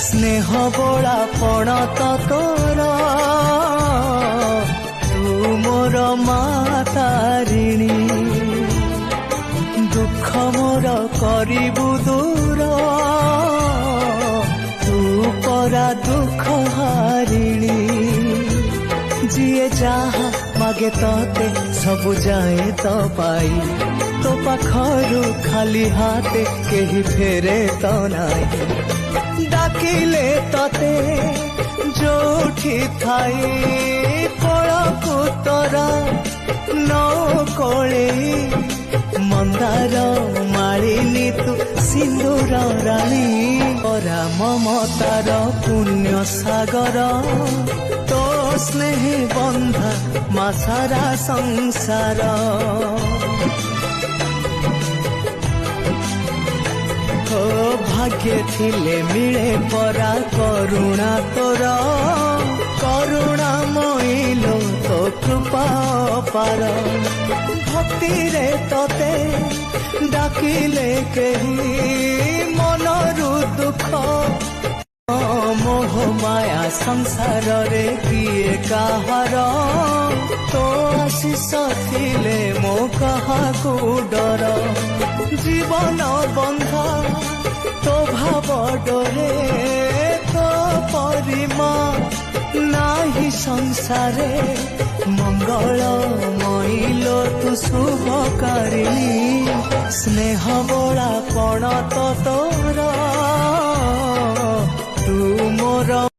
स्नेह बोला पण तो तोर तू मोर मातारिणी दुख मोर करिबु दूर तू परा दुख हारिणी जिए जहा मागे तोते सब जाए तो पाई तो पाखरु खाली हाथे केही फेरे तो नाही डाकिले तोते जोठी थाई कोळकु तोरा नौ कोळे मंदार मालिनी तू सिंदूर राणी परा ममतार पुण्य सागर तो स्नेह बंधा मा सारा संसार भाग्य थिले मिले परा करुणा तोर करुणा मईलो तो कृपा पार भक्ति रे तोते डाकिले केही मनरु दुख मोह माया संसार रे किए काहार तो आशीष थिले मो काहाकू डर जीवन बंधा तो भाव डरे तो परिमा नाही संसारे मंगल मईलो तू शुभकारिणी स्नेह बोला पण तो तोर तू मोर